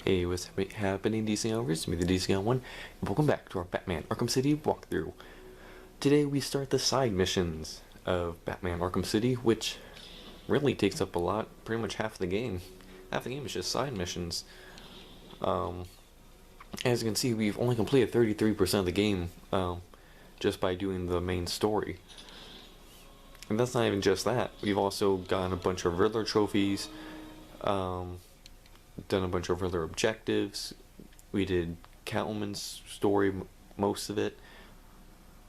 Hey, what's happening, DC Owners? Me, the DC01, and welcome back to our Batman Arkham City walkthrough. Today we start the side missions of Batman Arkham City, which really takes up a lot, pretty much half the game. Half the game is just side missions. As you can see, we've only completed 33% of the game just by doing the main story. And that's not even just that. We've also gotten a bunch of Riddler trophies, done a bunch of other objectives. We did Catwoman's story, most of it.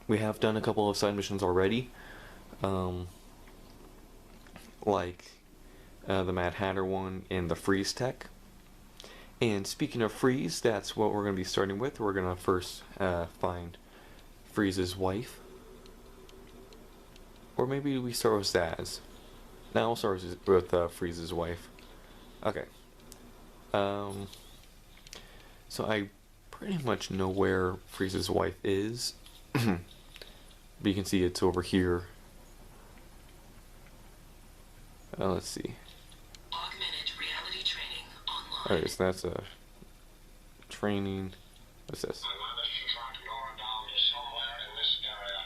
We have done a couple of side missions already, like the Mad Hatter one and the Freeze Tech. And speaking of Freeze, that's what we're going to be starting with. We're going to first find Freeze's wife. Or maybe we start with Zaz. Now we'll start with Freeze's wife. Okay. So I pretty much know where Freeze's wife is. But you can see it's over here. Let's see. Augmented reality training online. Alright, so that's a training. What's this? I managed to track Nora down to somewhere in this area.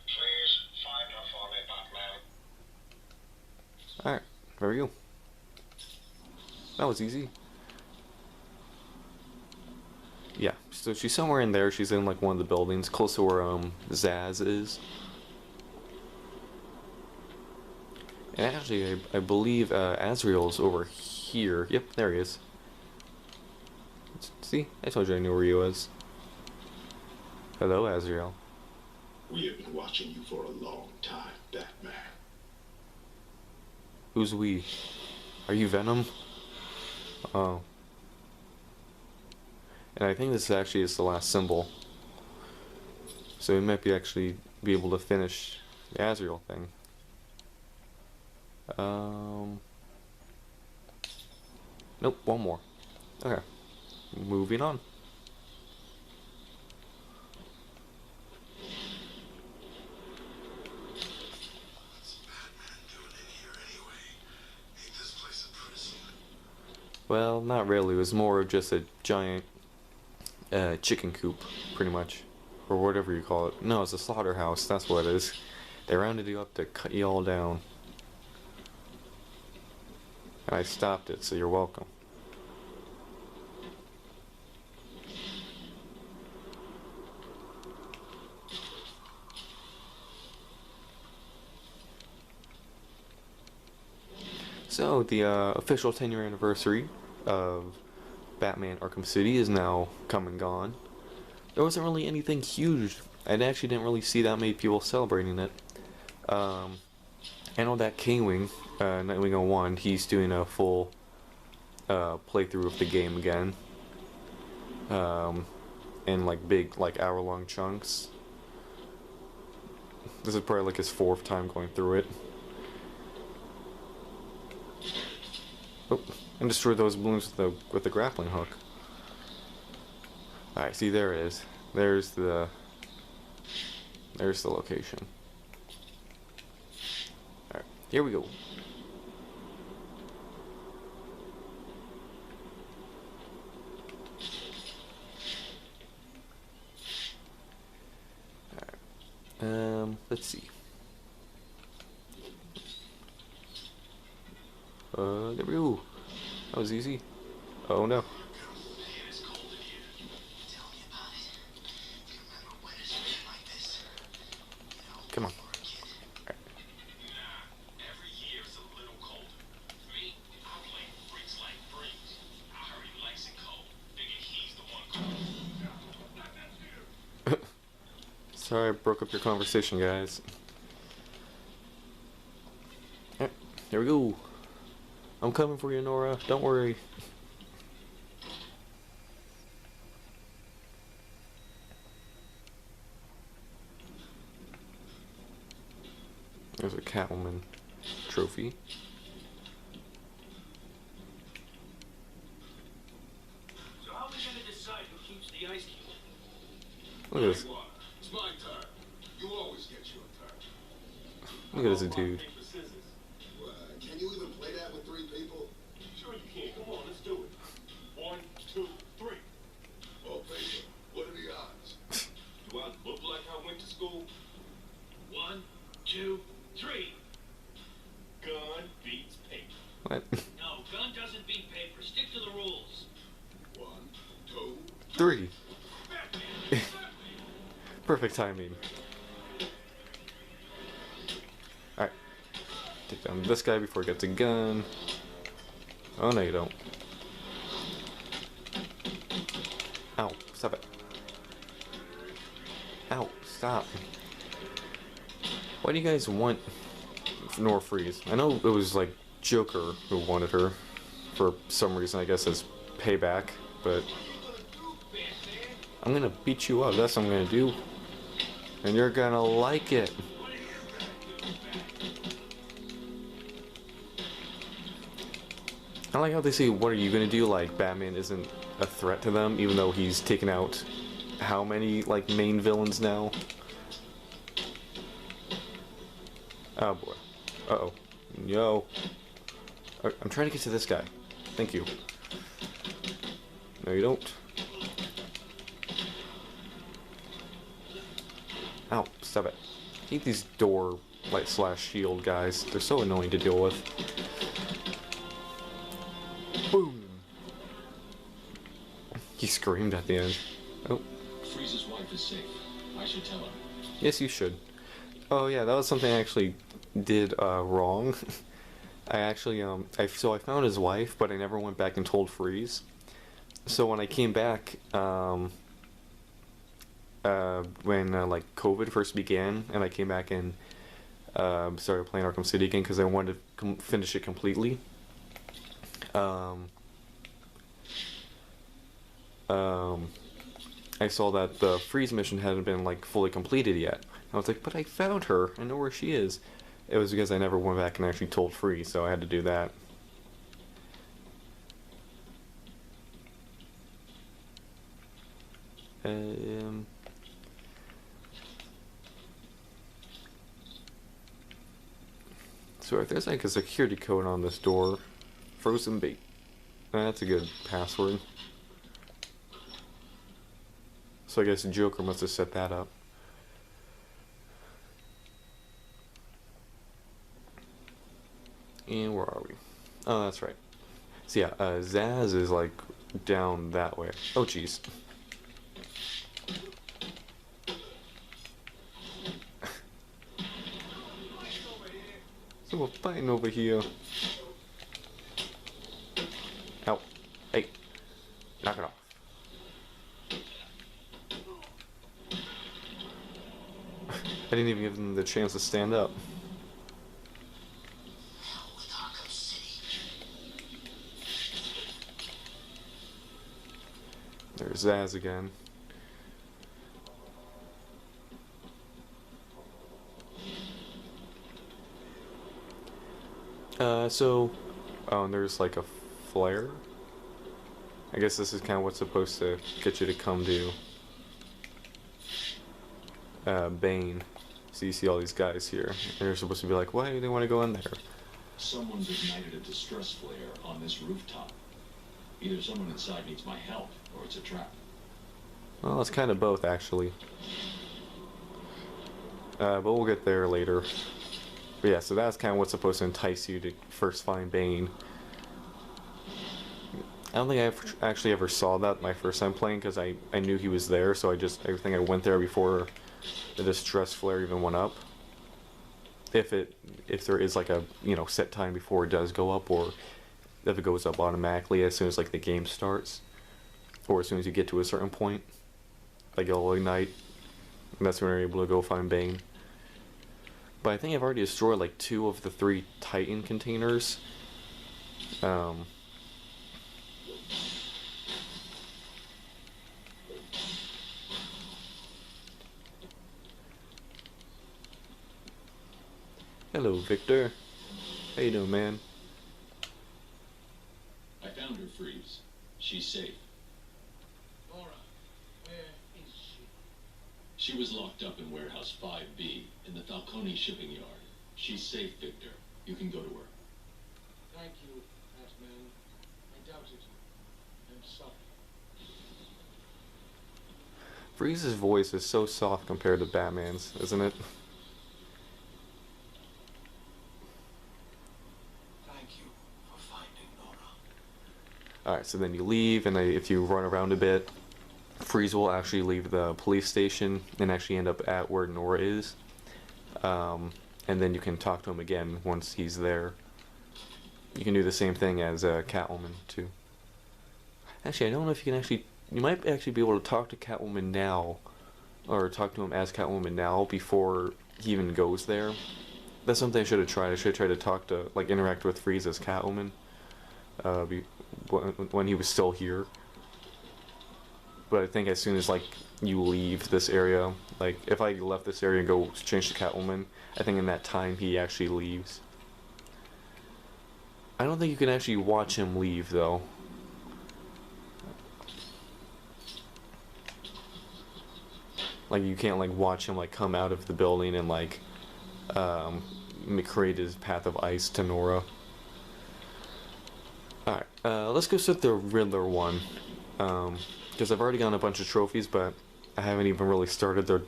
Please find her for me, Batman. Alright, there we go. That was easy. Yeah, so she's somewhere in there. She's in like one of the buildings, close to where Zaz is. And actually, I believe Azrael's over here. Yep, there he is. See, I told you I knew where he was. Hello, Azrael. We have been watching you for a long time, Batman. Who's we? Are you Venom? Oh. And I think this actually is the last symbol. So we might be able to finish the Azrael thing. Nope, one more. Okay. Moving on. Well, not really. It was more of just a giant chicken coop, pretty much. Or whatever you call it. No, it's a slaughterhouse. That's what it is. They rounded you up to cut you all down. And I stopped it, so you're welcome. So, the official 10-year anniversary of Batman Arkham City is now come and gone. There wasn't really anything huge. I actually didn't really see that many people celebrating it. I know that K-Wing, Nightwing 01, he's doing a full playthrough of the game again. In like big, like hour-long chunks. This is probably like his 4th time going through it. Oh, and destroy those balloons with the grappling hook. Alright, see, there it is. There's the location. Alright, here we go. Alright. Let's see. There we go. That was easy. Oh no. Come on. Right. Every year is a little colder. Me, I play freaks like freaks. I heard he likes it cold. Figure he's the one cold. Sorry I broke up your conversation, guys. Alright, here we go. I'm coming for you, Nora. Don't worry. There's a Catwoman trophy. So how are we gonna decide who keeps the ice cube? Look at this. It's my turn. You always get your turn. Look at this dude. Can you even play that with 3 people? Sure you can. Come on, let's do it. 1, 2, 3. Perfect timing. Alright. Take down this guy before he gets a gun. Oh, no, you don't. Ow, stop it. Ow, stop. Why do you guys want Nora Freeze? I know it was like Joker who wanted her for some reason, I guess as payback, but I'm gonna beat you up, that's what I'm gonna do. And you're gonna like it. I like how they say, what are you gonna do? Like, Batman isn't a threat to them, even though he's taken out how many, like, main villains now? Oh boy. Uh-oh. Yo. I'm trying to get to this guy. Thank you. No, you don't. Ow, stop it. I hate these door, like, slash shield guys. They're so annoying to deal with. Boom! He screamed at the end. Oh. Freeze's wife is safe. I should tell her. Yes, you should. Oh yeah, that was something I actually did wrong. I actually so I found his wife, but I never went back and told Freeze. So when I came back, when like COVID first began, and I came back and started playing Arkham City again because I wanted to finish it completely. I saw that the Freeze mission hadn't been like fully completed yet. I was like, but I found her. I know where she is. It was because I never went back and actually told Freeze, so I had to do that. So if there's like a security code on this door, frozen bait. That's a good password. So I guess Joker must have set that up. And where are we? Oh, that's right. So yeah, Zaz is like down that way. Oh, jeez. So we're fighting over here. Ow. Hey. Knock it off. I didn't even give them the chance to stand up. Hell with Arkham City. There's Zaz again. Oh, and there's like a flare. I guess this is kind of what's supposed to get you to come to Bane. So you see all these guys here, and you're supposed to be like, why do they want to go in there? Someone's ignited a distress flare on this rooftop. Either someone inside needs my help, or it's a trap. Well, it's kind of both, actually. But we'll get there later. But yeah, so that's kind of what's supposed to entice you to first find Bane. I don't think I actually ever saw that my first time playing, because I knew he was there, so I think I went there before the distress flare even went up. If there is like a, set time before it does go up, or if it goes up automatically as soon as like the game starts, or as soon as you get to a certain point, like it'll ignite, and that's when you're able to go find Bane. But I think I've already destroyed like 2 of the 3 Titan containers. Hello, Victor. How you doing, man? I found her, Freeze. She's safe. Laura, where is she? She was locked up in warehouse 5B in the Falcone shipping yard. She's safe, Victor. You can go to her. Thank you, Batman. I doubted you. I'm sorry. Freeze's voice is so soft compared to Batman's, isn't it? Thank you for finding Nora. Alright, so then you leave, and if you run around a bit, Freeze will actually leave the police station and actually end up at where Nora is. And then you can talk to him again once he's there. You can do the same thing as Catwoman too. Actually, I don't know if you can actually. You might actually be able to talk to Catwoman now, or talk to him as Catwoman now before he even goes there. That's something I should have tried. I should have tried to talk to, like, interact with Freeze as Catwoman, when he was still here. But I think as soon as, like, you leave this area, like, if I left this area and go change to Catwoman, I think in that time he actually leaves. I don't think you can actually watch him leave, though. Like, you can't, like, watch him, like, come out of the building and, like, create his path of ice to Nora. Alright, let's go set the Riddler one. Because I've already gotten a bunch of trophies, but I haven't even really started their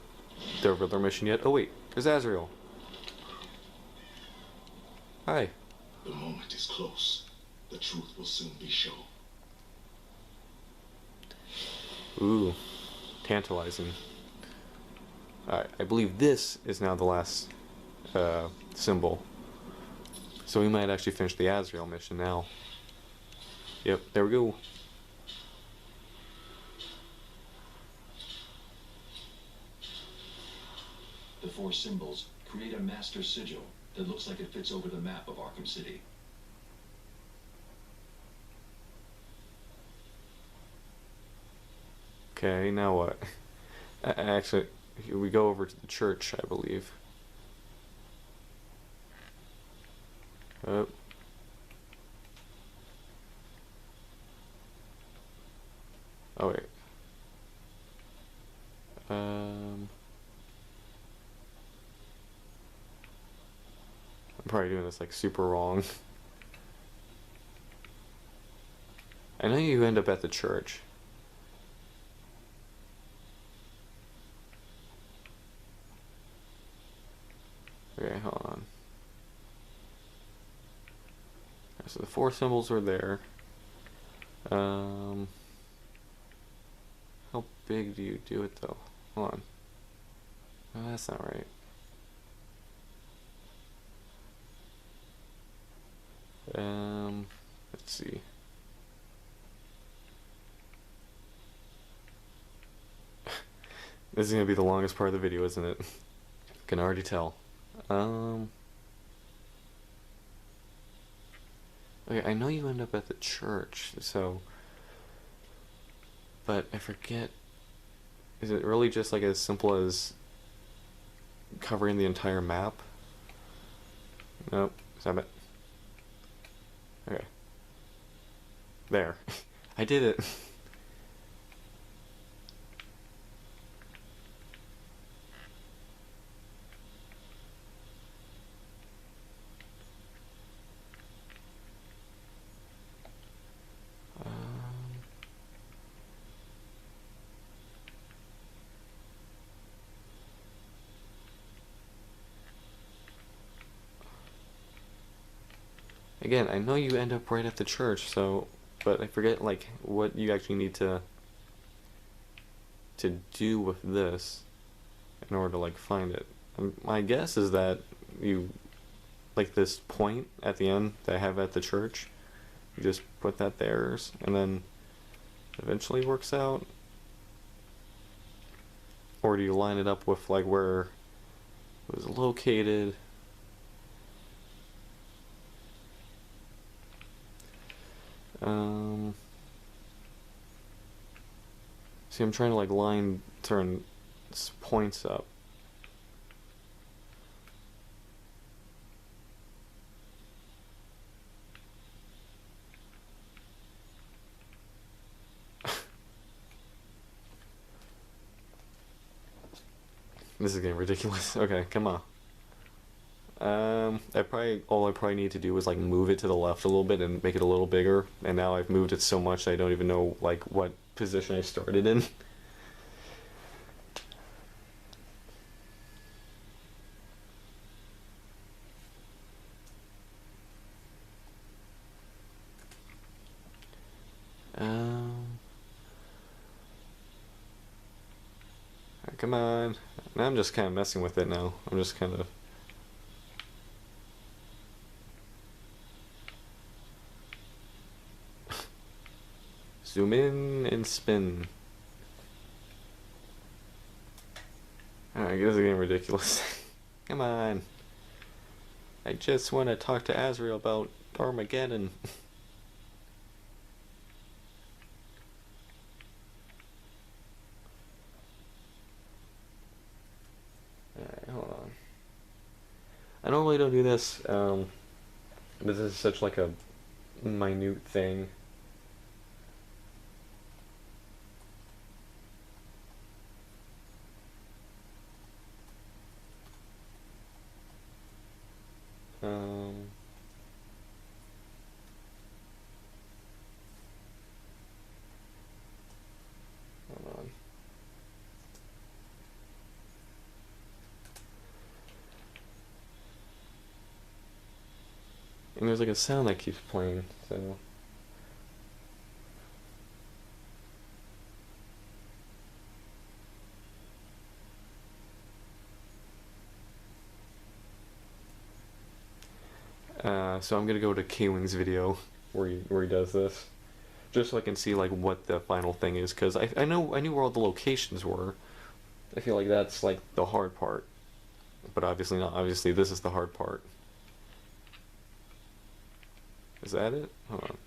Riddler mission yet. Oh wait, there's Azrael. Hi. The moment is close. The truth will soon be shown. Ooh, tantalizing. Alright, I believe this is now the last symbol. So we might actually finish the Azrael mission now. Yep, there we go. The 4 symbols create a master sigil that looks like it fits over the map of Arkham City. Okay, now what? Actually, we go over to the church, I believe. Oh. Oh wait. I'm probably doing this like super wrong. I know you end up at the church. Okay, hold on. So the 4 symbols are there. How big do you do it though? Hold on. Oh, that's not right. Let's see. This is gonna be the longest part of the video, isn't it? Can already tell. Okay, I know you end up at the church, so... But I forget... Is it really just like as simple as covering the entire map? Nope, stop it. Okay. There. I did it. Again, I know you end up right at the church, so, but I forget like what you actually need to do with this in order to like find it. My guess is that you like this point at the end that I have at the church. You just put that there, and then eventually works out. Or do you line it up with like where it was located? See, I'm trying to like turn points up. This is getting ridiculous. Okay, come on. All I probably need to do is like move it to the left a little bit and make it a little bigger. And now I've moved it so much I don't even know like what position I started in. Come on. And I'm just kind of messing with it now. I'm just kind of... Zoom in and spin. Alright, this is getting ridiculous. Come on. I just want to talk to Azrael about Armageddon. Alright, hold on. I normally don't do this. This is such like a minute thing. Hold on. And there's like a sound that keeps playing, so... So I'm gonna go to K-Wing's video where he does this, just so I can see like what the final thing is, because I knew where all the locations were. I feel like that's like the hard part, but obviously not. Obviously this is the hard part. Is that it? Hold on.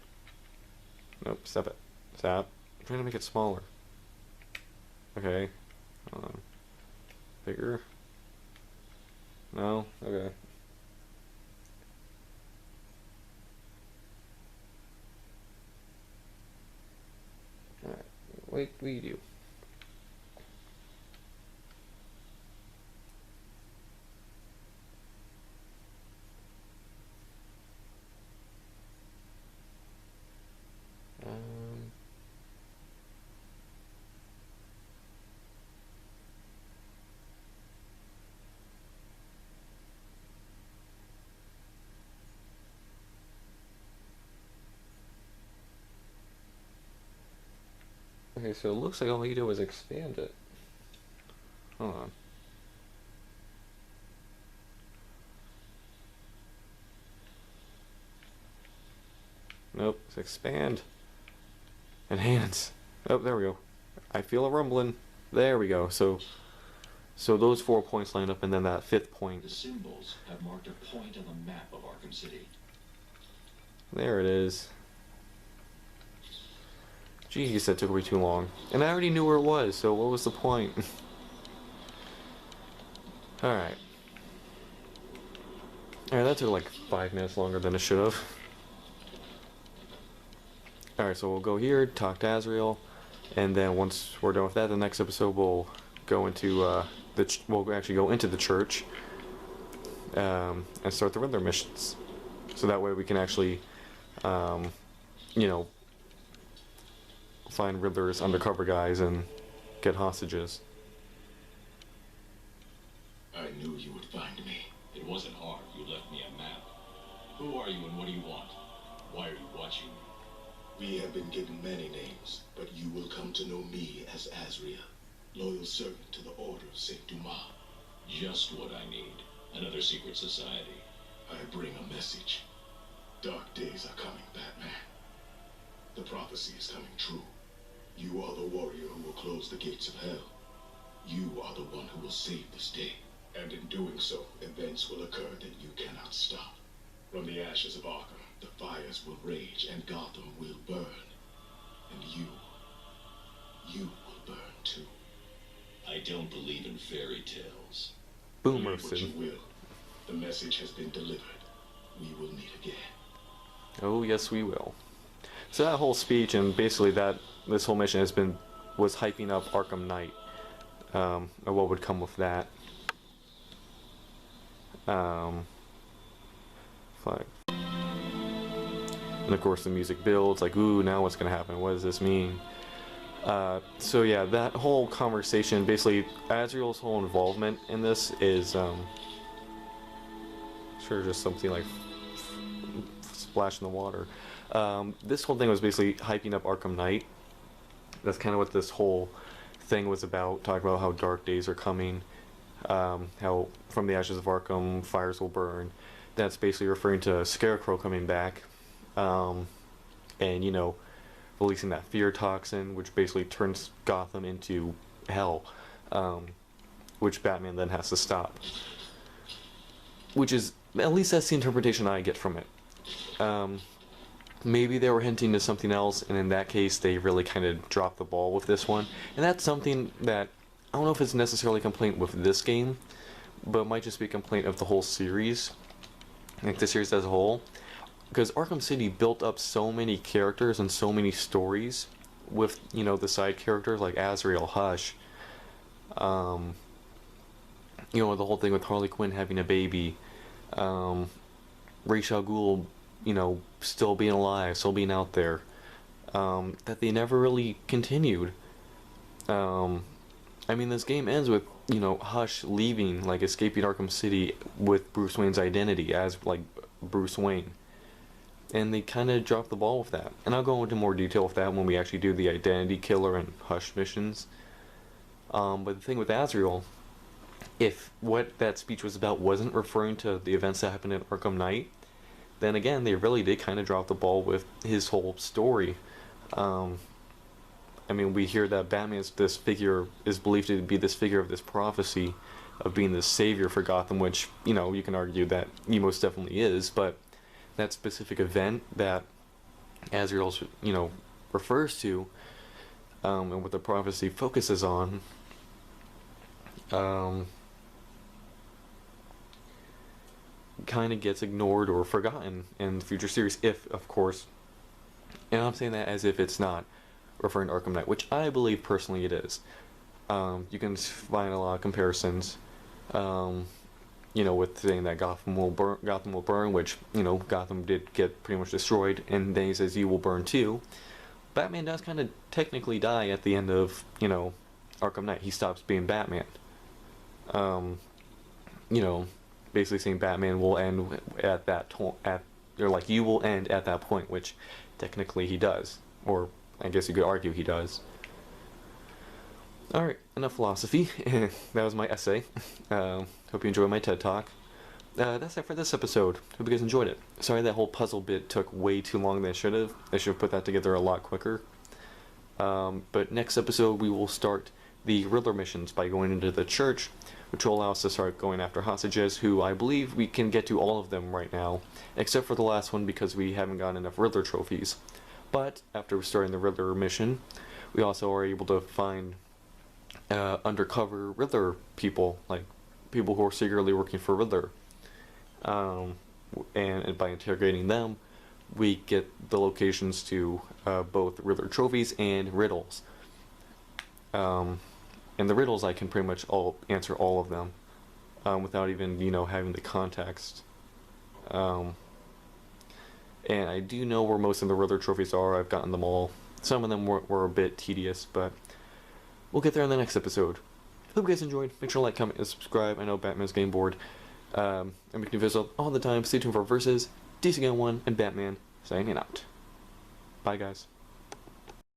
Nope. Stop it. Stop. I'm trying to make it smaller. Okay. Hold on. Bigger. No. Okay. Alright, wait, we do. Okay, so it looks like all we do is expand it. Hold on. Nope, it's expand. Enhance. Oh, there we go. I feel a rumbling. There we go. So those 4 points line up, and then that 5th point. The symbols have marked a point on the map of Arkham City. There it is. Jeez, that took way too long. And I already knew where it was, so what was the point? Alright. Alright, that took like 5 minutes longer than it should have. Alright, so we'll go here, talk to Azrael, and then once we're done with that, the next episode we'll go into we'll actually go into the church and start the Riddler missions. So that way we can actually, you know, find Riddler's undercover guys and get hostages. I knew you would find me. It wasn't hard. You left me a map. Who are you and what do you want? Why are you watching me? We have been given many names, but you will come to know me as Azrael, loyal servant to the Order of Saint Dumas. Just what I need. Another secret society. I bring a message. Dark days are coming, Batman. The prophecy is coming true. You are the warrior who will close the gates of hell. You are the one who will save this day. And in doing so, events will occur that you cannot stop. From the ashes of Arkham, the fires will rage and Gotham will burn. And you will burn too. I don't believe in fairy tales. Boom, Believe what you roasted. will. The message has been delivered. We will meet again. Oh yes, we will. So that whole speech and basically this whole mission was hyping up Arkham Knight, and what would come with that. Fuck. And of course the music builds, like, ooh, now what's gonna happen? What does this mean? So yeah, that whole conversation, basically, Azrael's whole involvement in this is, sure, just something like splash in the water. This whole thing was basically hyping up Arkham Knight. That's kind of what this whole thing was about, talking about how dark days are coming, how from the ashes of Arkham fires will burn. That's basically referring to Scarecrow coming back, and releasing that fear toxin, which basically turns Gotham into hell, which Batman then has to stop. Which is, at least that's the interpretation I get from it. Maybe they were hinting to something else, and in that case, they really kind of dropped the ball with this one. And that's something that, I don't know if it's necessarily a complaint with this game, but it might just be a complaint of the whole series, like the series as a whole. Because Arkham City built up so many characters and so many stories with, the side characters like Azrael, Hush, the whole thing with Harley Quinn having a baby, Ra's al Ghul, still being alive, still being out there, that they never really continued. This game ends with, Hush leaving, like escaping Arkham City with Bruce Wayne's identity as, like, Bruce Wayne. And they kind of dropped the ball with that. And I'll go into more detail with that when we actually do the identity killer and Hush missions. But the thing with Azrael, if what that speech was about wasn't referring to the events that happened in Arkham Knight, then again, they really did kind of drop the ball with his whole story. We hear that Batman's this figure, is believed to be this figure of this prophecy of being the savior for Gotham, which, you can argue that he most definitely is, but that specific event that Azrael, refers to, and what the prophecy focuses on, kind of gets ignored or forgotten in the future series, if, of course, and I'm saying that as if it's not referring to Arkham Knight, which I believe personally it is. You can find a lot of comparisons, with saying that Gotham will burn, which, Gotham did get pretty much destroyed, and then he says you will burn too. Batman does kind of technically die at the end of, Arkham Knight. He stops being Batman. Basically saying Batman will end at that you will end at that point, which technically he does, or I guess you could argue he does. Alright, enough philosophy. That was my essay. Hope you enjoyed my TED Talk. That's it for this episode. Hope you guys enjoyed it. Sorry that whole puzzle bit took way too long than it should have. I should have put that together a lot quicker. But next episode we will start the Riddler missions by going into the church, which will allow us to start going after hostages, who I believe we can get to all of them right now, except for the last one because we haven't gotten enough Riddler trophies. But after starting the Riddler mission, we also are able to find undercover Riddler people, like people who are secretly working for Riddler. And by interrogating them, we get the locations to both Riddler trophies and riddles. And the riddles I can pretty much answer all of them without even having the context. And I do know where most of the Riddler trophies are. I've gotten them all. Some of them were a bit tedious, but we'll get there in the next episode. Hope you guys enjoyed. Make sure to like, comment, and subscribe. I know Batman's getting bored. And we can visit all the time. Stay tuned for Versus, DC Guy01, and Batman signing out. Bye, guys.